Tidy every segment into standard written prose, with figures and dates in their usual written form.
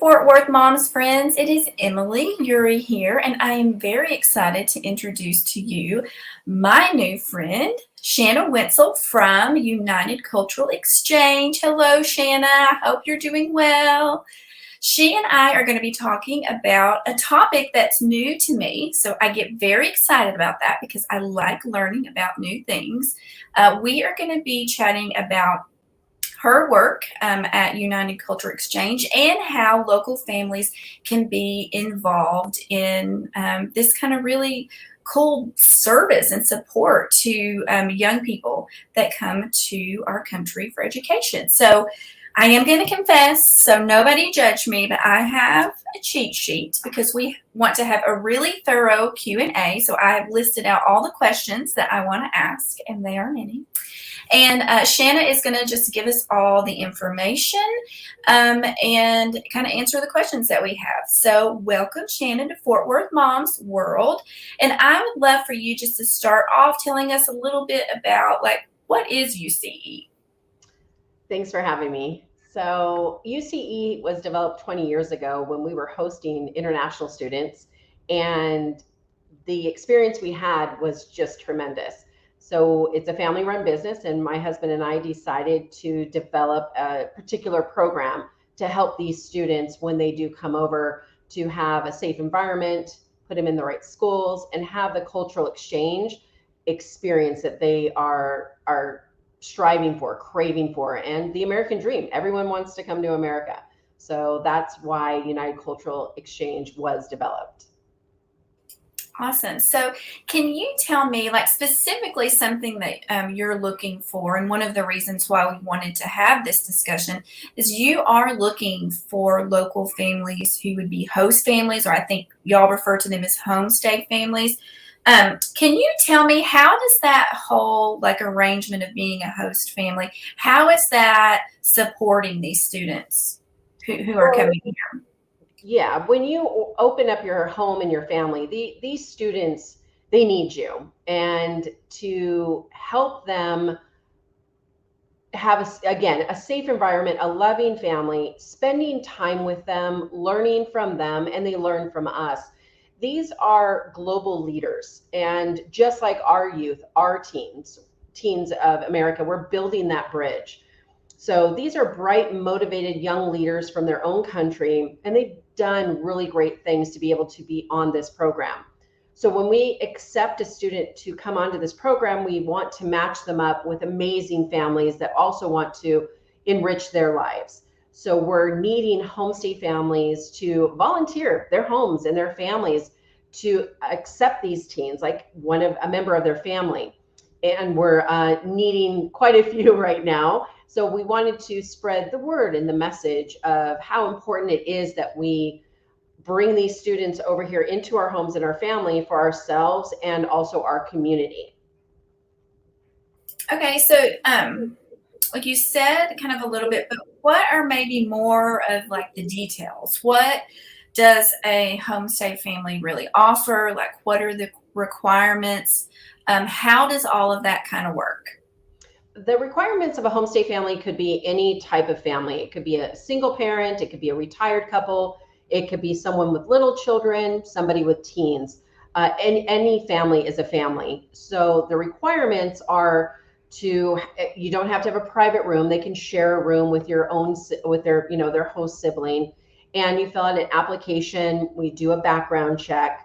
Fort Worth Moms friends, it is Emily Yuri here, and I am very excited to introduce to you my new friend, Shanna Wenzel from United Cultural Exchange. Hello, Shanna. I hope you're doing well. She and I are going to be talking about a topic that's new to me, so I get very excited about that because I like learning about new things. We are going to be chatting about her work at United Culture Exchange and how local families can be involved in this kind of really cool service and support to young people that come to our country for education. So I am going to confess, so nobody judge me, but I have a cheat sheet because we want to have a really thorough Q&A. So I have listed out all the questions that I want to ask, and they are many. And Shanna is going to just give us all the information and kind of answer the questions that we have. So welcome, Shanna, to Fort Worth Moms World. And I would love for you just to start off telling us a little bit about, like, what is UCE? Thanks for having me. So UCE was developed 20 years ago when we were hosting international students, and the experience we had was just tremendous. So it's a family-run business, and my husband and I decided to develop a particular program to help these students when they do come over to have a safe environment, put them in the right schools, and have the cultural exchange experience that they are striving for, craving for, and the American dream. Everyone wants to come to America. So that's why United Cultural Exchange was developed. Awesome. So can you tell me, like, specifically something that you're looking for? And one of the reasons why we wanted to have this discussion is you are looking for local families who would be host families, or I think y'all refer to them as homestay families. Can you tell me, how does that whole arrangement of being a host family, how is that supporting these students who are coming here? Yeah, when you open up your home and your family, these students, they need you. And to help them have, again, a safe environment, a loving family, spending time with them, learning from them, and they learn from us. These are global leaders. And just like our youth, our teens of America, we're building that bridge. So these are bright, motivated young leaders from their own country, and they've done really great things to be able to be on this program. So when we accept a student to come onto this program, we want to match them up with amazing families that also want to enrich their lives. So we're needing homestay families to volunteer their homes and their families to accept these teens, like a member of their family. And we're needing quite a few right now. So we wanted to spread the word and the message of how important it is that we bring these students over here into our homes and our family for ourselves and also our community. Okay, so like you said kind of a little bit, but what are maybe more of like the details? What does a homestay family really offer? Like, what are the requirements? How does all of that kind of work? The requirements of a homestay family could be any type of family. It could be a single parent, it could be a retired couple, it could be someone with little children, somebody with teens. Any family is a family. So the requirements are you don't have to have a private room. They can share a room with their host sibling. And you fill out an application, we do a background check.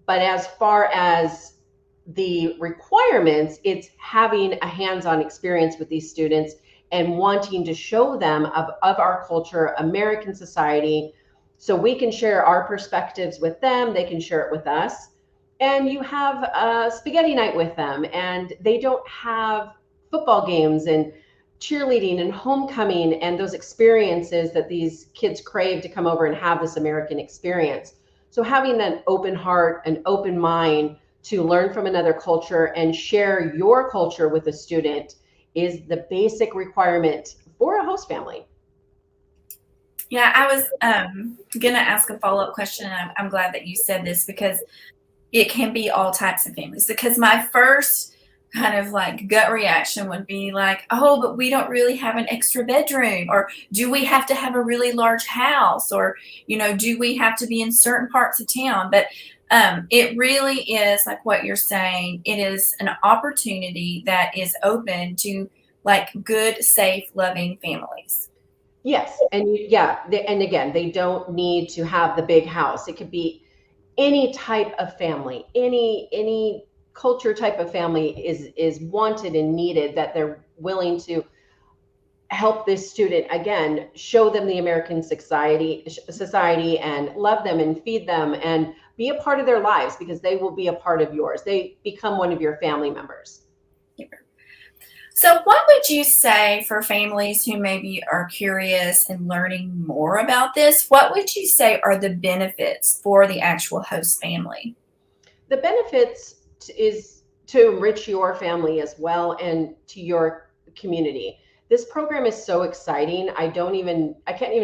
But as far as the requirements, it's having a hands-on experience with these students and wanting to show them of our culture, American society, so we can share our perspectives with them, they can share it with us. And you have a spaghetti night with them, and they don't have football games and cheerleading and homecoming and those experiences that these kids crave to come over and have this American experience. So having that open heart and open mind to learn from another culture and share your culture with a student is the basic requirement for a host family. Yeah, I was going to ask a follow-up question, and I'm glad that you said this because it can be all types of families. Because my first kind of like gut reaction would be like, oh, but we don't really have an extra bedroom, or do we have to have a really large house, or do we have to be in certain parts of town? But it really is like what you're saying. It is an opportunity that is open to like good, safe, loving families. Yes, and and again, they don't need to have the big house. It could be any type of family, any culture type of family is wanted and needed, that they're willing to help this student, again, show them the American society and love them and feed them and be a part of their lives, because they will be a part of yours. They become one of your family members. So, what would you say for families who maybe are curious and learning more about this? What would you say are the benefits for the actual host family? The benefits is to enrich your family as well, and to your community. This program is so exciting. I can't even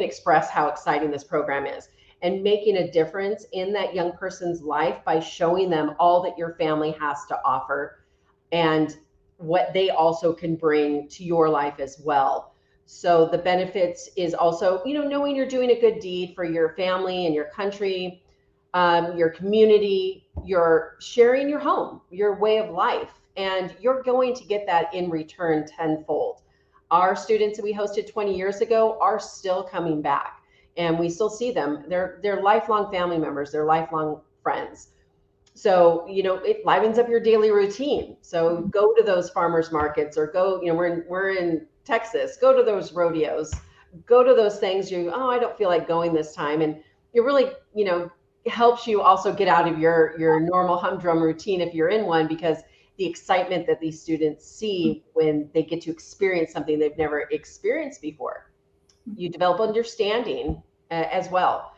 express how exciting this program is, and making a difference in that young person's life by showing them all that your family has to offer, and what they also can bring to your life as well. So the benefits is also, knowing you're doing a good deed for your family and your country, your community. You're sharing your home, your way of life, and you're going to get that in return tenfold. Our students that we hosted 20 years ago are still coming back, and we still see them. They're lifelong family members, they're lifelong friends. So, it livens up your daily routine. So go to those farmers markets, or go, we're in Texas, go to those rodeos, go to those things I don't feel like going this time. And it really, helps you also get out of your normal humdrum routine if you're in one, because the excitement that these students see when they get to experience something they've never experienced before. You develop understanding as well,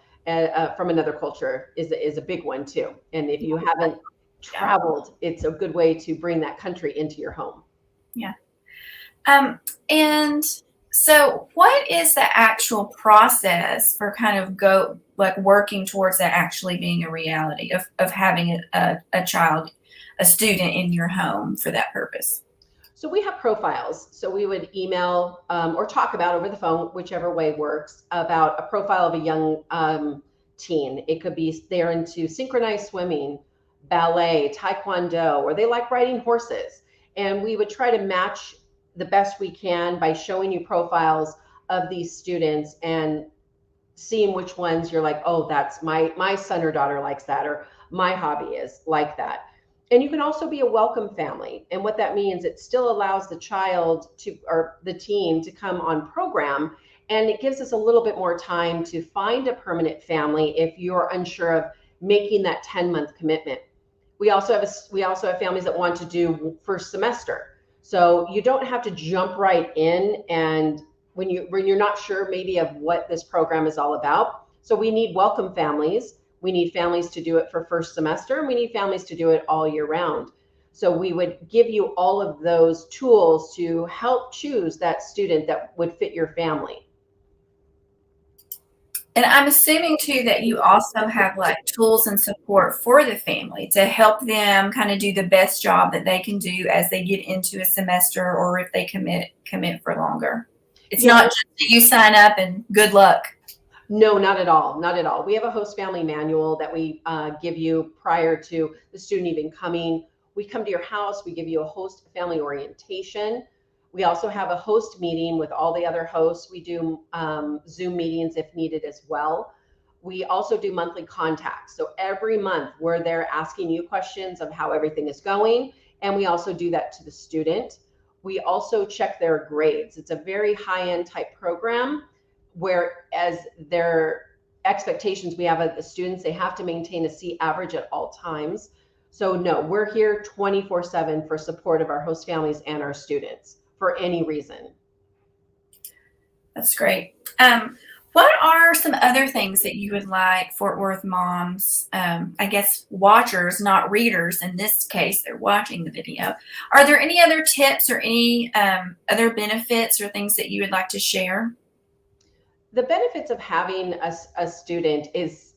from another culture is a big one too. And if you haven't Yeah. traveled, it's a good way to bring that country into your home. Yeah. And so what is the actual process for kind of working towards that actually being a reality of having a child, a student in your home for that purpose? So we have profiles. So we would email, or talk about over the phone, whichever way works, about a profile of a young teen. It could be they're into synchronized swimming, ballet, taekwondo, or they like riding horses. And we would try to match the best we can by showing you profiles of these students, and seeing which ones you're like, oh, that's my son or daughter likes that, or my hobby is like that. And you can also be a welcome family. And what that means, it still allows the child to, or the teen, to come on program. And it gives us a little bit more time to find a permanent family if you're unsure of making that 10-month commitment. We also have families that want to do first semester. So you don't have to jump right in, and when you're not sure maybe of what this program is all about. So we need welcome families. We need families to do it for first semester, and we need families to do it all year round. So we would give you all of those tools to help choose that student that would fit your family. And I'm assuming too that you also have like tools and support for the family to help them kind of do the best job that they can do as they get into a semester, or if they commit for longer. It's Yeah, not just that you sign up and good luck. no, not at all. Not at all. We have a host family manual that we give you prior to the student even coming. We come to your house, we give you a host family orientation. We also have a host meeting with all the other hosts. We do Zoom meetings if needed as well. We also do monthly contacts. So every month we're there asking you questions of how everything is going. And we also do that to the student. We also check their grades. It's a very high-end type program, whereas their expectations we have of the students, they have to maintain a C average at all times. So no, we're here 24/7 for support of our host families and our students for any reason. That's great. What are some other things that you would like Fort Worth moms, I guess watchers, not readers in this case, they're watching the video. Are there any other tips or any other benefits or things that you would like to share? The benefits of having a student is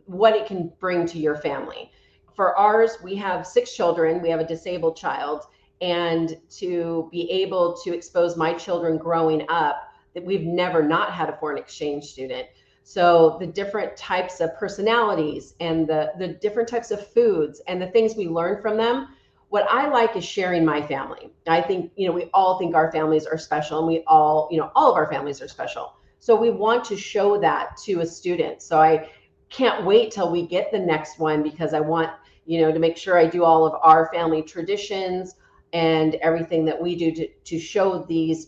what it can bring to your family. For ours, we have 6 children. We have a disabled child, and to be able to expose my children growing up that we've never not had a foreign exchange student. So the different types of personalities and the different types of foods and the things we learn from them. What I like is sharing my family. I think, we all think our families are special, and we all, all of our families are special. So we want to show that to a student. So I can't wait till we get the next one, because I want, to make sure I do all of our family traditions and everything that we do to show these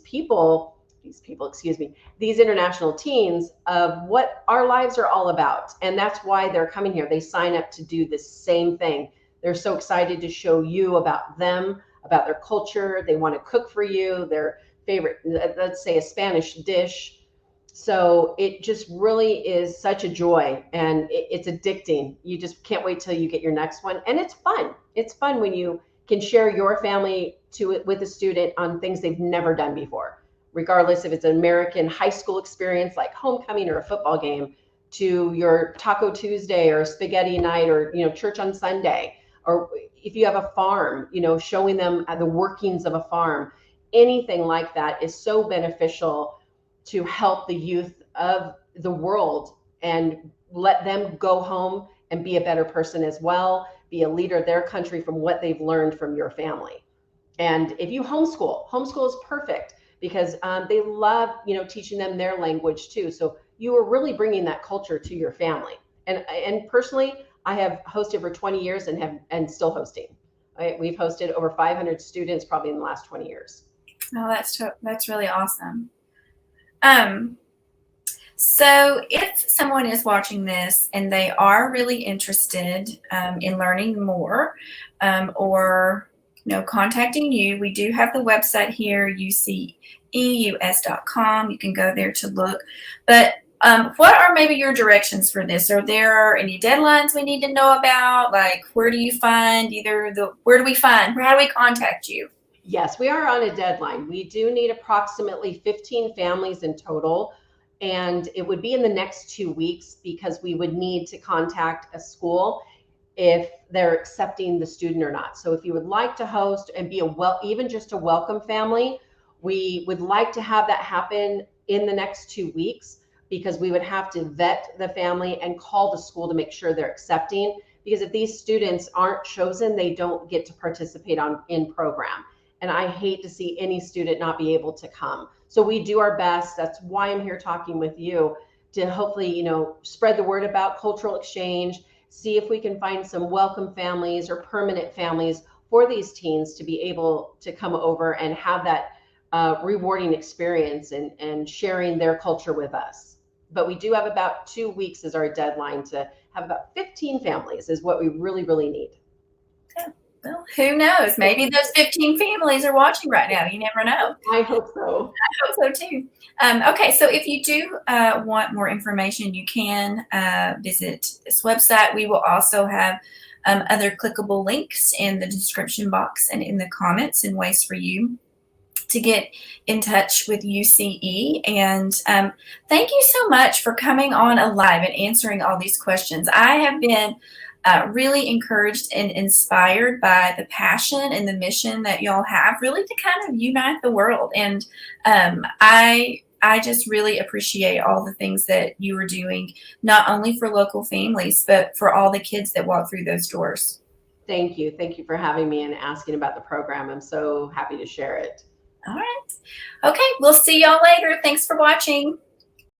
international teens of what our lives are all about. And that's why they're coming here. They sign up to do the same thing. They're so excited to show you about them, about their culture. They want to cook for you, their favorite, let's say, a Spanish dish. So it just really is such a joy, and it's addicting. You just can't wait till you get your next one. And it's fun. It's fun when you can share your family with a student on things they've never done before, regardless if it's an American high school experience like homecoming or a football game, to your Taco Tuesday or spaghetti night, or church on Sunday, or if you have a farm, showing them the workings of a farm. Anything like that is so beneficial to help the youth of the world and let them go home and be a better person as well, be a leader of their country from what they've learned from your family. And if you homeschool is perfect, because they love, teaching them their language too. So you are really bringing that culture to your family. And personally, I have hosted for 20 years and still hosting. We've hosted over 500 students probably in the last 20 years. Oh, that's really awesome. So if someone is watching this and they are really interested in learning more, or contacting you, we do have the website here, UCEUS.com. You can go there to look. But what are maybe your directions for this? Are there any deadlines we need to know about? Like, where do we find? How do we contact you? Yes, we are on a deadline. We do need approximately 15 families in total, and it would be in the next 2 weeks, because we would need to contact a school if they're accepting the student or not. So if you would like to host and be even just a welcome family, we would like to have that happen in the next 2 weeks, because we would have to vet the family and call the school to make sure they're accepting. Because if these students aren't chosen, they don't get to participate in program. And I hate to see any student not be able to come. So we do our best. That's why I'm here talking with you, to hopefully, spread the word about cultural exchange, see if we can find some welcome families or permanent families for these teens to be able to come over and have that rewarding experience and sharing their culture with us. But we do have about 2 weeks as our deadline to have about 15 families is what we really, really need. Well, who knows? Maybe those 15 families are watching right now. You never know. I hope so. I hope so too. Okay, so if you do want more information, you can visit this website. We will also have other clickable links in the description box and in the comments, and ways for you to get in touch with UCE. And thank you so much for coming on Alive and answering all these questions. I have been really encouraged and inspired by the passion and the mission that y'all have, really to kind of unite the world. And I just really appreciate all the things that you are doing, not only for local families, but for all the kids that walk through those doors. Thank you. Thank you for having me and asking about the program. I'm so happy to share it. All right. Okay, we'll see y'all later. Thanks for watching.